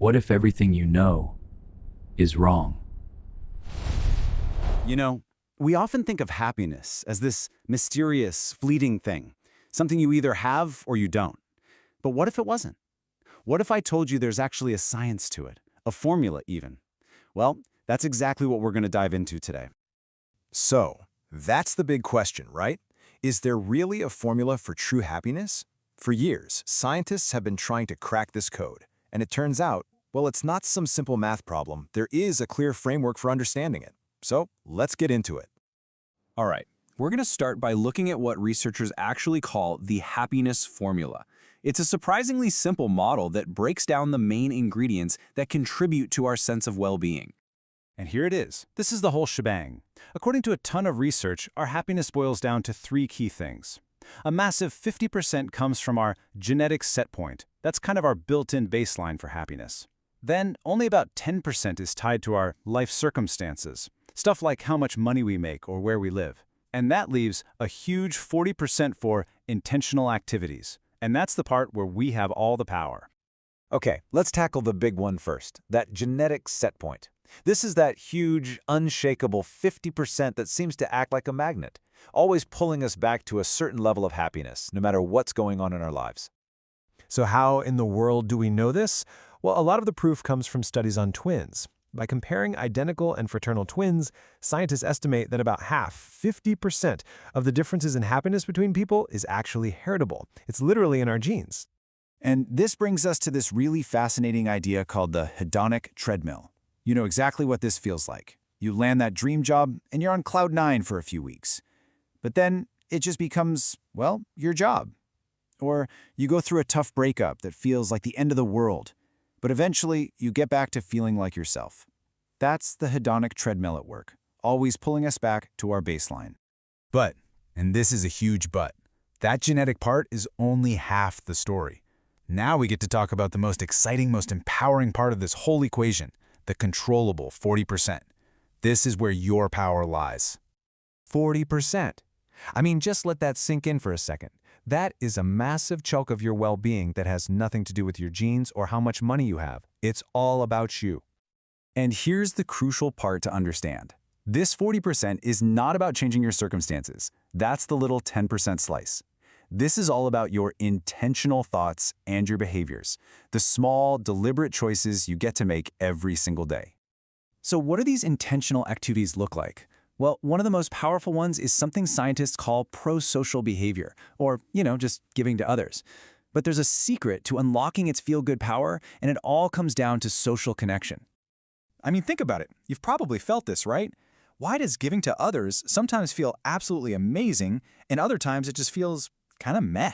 What if everything you know is wrong? You know, we often think of happiness as this mysterious, fleeting thing, something you either have or you don't. But what if it wasn't? What if I told you there's actually a science to it, a formula even? Well, that's exactly what we're going to dive into today. So, that's the big question, right? Is there really a formula for true happiness? For years, scientists have been trying to crack this code, and it turns out, well, it's not some simple math problem. There is a clear framework for understanding it. So, let's get into it. All right, we're going to start by looking at what researchers actually call the happiness formula. It's a surprisingly simple model that breaks down the main ingredients that contribute to our sense of well-being. And here it is. This is the whole shebang. According to a ton of research, our happiness boils down to three key things. A massive 50% comes from our genetic set point. That's kind of our built-in baseline for happiness. Then, only about 10% is tied to our life circumstances, stuff like how much money we make or where we live. And that leaves a huge 40% for intentional activities. And that's the part where we have all the power. Okay, let's tackle the big one first, that genetic set point. This is that huge, unshakable 50% that seems to act like a magnet, always pulling us back to a certain level of happiness, no matter what's going on in our lives. So how in the world do we know this? Well, a lot of the proof comes from studies on twins. By comparing identical and fraternal twins, scientists estimate that about half, 50%, of the differences in happiness between people is actually heritable. It's literally in our genes. And this brings us to this really fascinating idea called the hedonic treadmill. You know exactly what this feels like. You land that dream job, and you're on cloud 9 for a few weeks. But then it just becomes, well, your job. Or you go through a tough breakup that feels like the end of the world. But eventually, you get back to feeling like yourself. That's the hedonic treadmill at work, always pulling us back to our baseline. But, and this is a huge but, that genetic part is only half the story. Now we get to talk about the most exciting, most empowering part of this whole equation, the controllable 40%. This is where your power lies. 40%. I mean, just let that sink in for a second. That is a massive chunk of your well-being that has nothing to do with your genes or how much money you have. It's all about you. And here's the crucial part to understand. This 40% is not about changing your circumstances. That's the little 10% slice. This is all about your intentional thoughts and your behaviors, the small, deliberate choices you get to make every single day. So what do these intentional activities look like? Well, one of the most powerful ones is something scientists call pro-social behavior, or, just giving to others. But there's a secret to unlocking its feel-good power, and it all comes down to social connection. I mean, think about it. You've probably felt this, right? Why does giving to others sometimes feel absolutely amazing, and other times it just feels kind of meh?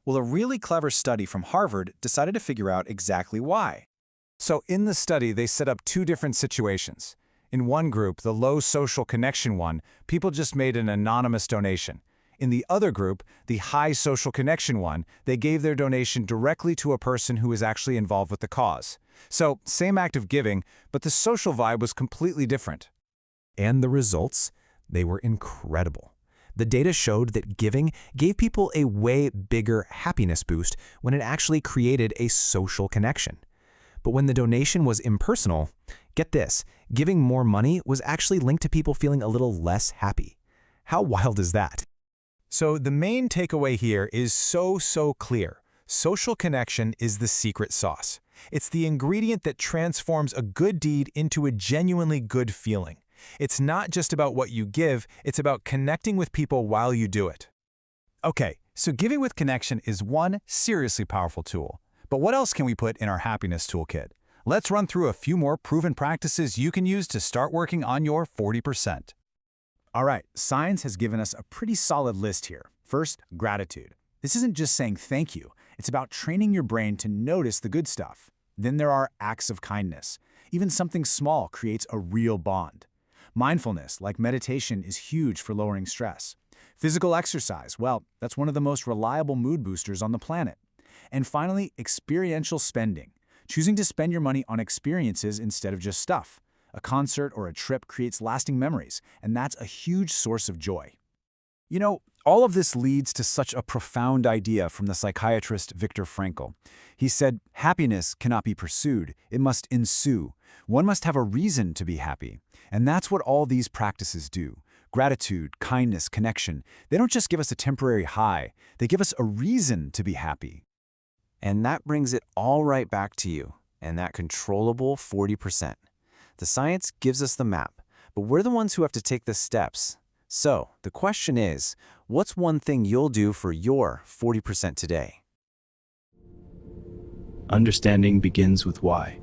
Well, a really clever study from Harvard decided to figure out exactly why. So in the study, they set up two different situations. In one group, the low social connection one, people just made an anonymous donation. In the other group, the high social connection one, they gave their donation directly to a person who was actually involved with the cause. So, same act of giving, but the social vibe was completely different. And the results? They were incredible. The data showed that giving gave people a way bigger happiness boost when it actually created a social connection. But when the donation was impersonal, get this, giving more money was actually linked to people feeling a little less happy. How wild is that? So the main takeaway here is so clear. Social connection is the secret sauce. It's the ingredient that transforms a good deed into a genuinely good feeling. It's not just about what you give, it's about connecting with people while you do it. Okay, so giving with connection is one seriously powerful tool. But what else can we put in our happiness toolkit? Let's run through a few more proven practices you can use to start working on your 40%. All right, science has given us a pretty solid list here. First, gratitude. This isn't just saying thank you. It's about training your brain to notice the good stuff. Then there are acts of kindness. Even something small creates a real bond. Mindfulness, like meditation, is huge for lowering stress. Physical exercise, well, that's one of the most reliable mood boosters on the planet. And finally, experiential spending. Choosing to spend your money on experiences instead of just stuff. A concert or a trip creates lasting memories, and that's a huge source of joy. You know, All of this leads to such a profound idea from the psychiatrist Viktor Frankl. He said, happiness cannot be pursued, it must ensue. One must have a reason to be happy. And that's what all these practices do. Gratitude, kindness, connection, they don't just give us a temporary high, they give us a reason to be happy. And that brings it all right back to you and that controllable 40%. The science gives us the map, but we're the ones who have to take the steps. So, the question is, what's one thing you'll do for your 40% today? Understanding begins with why.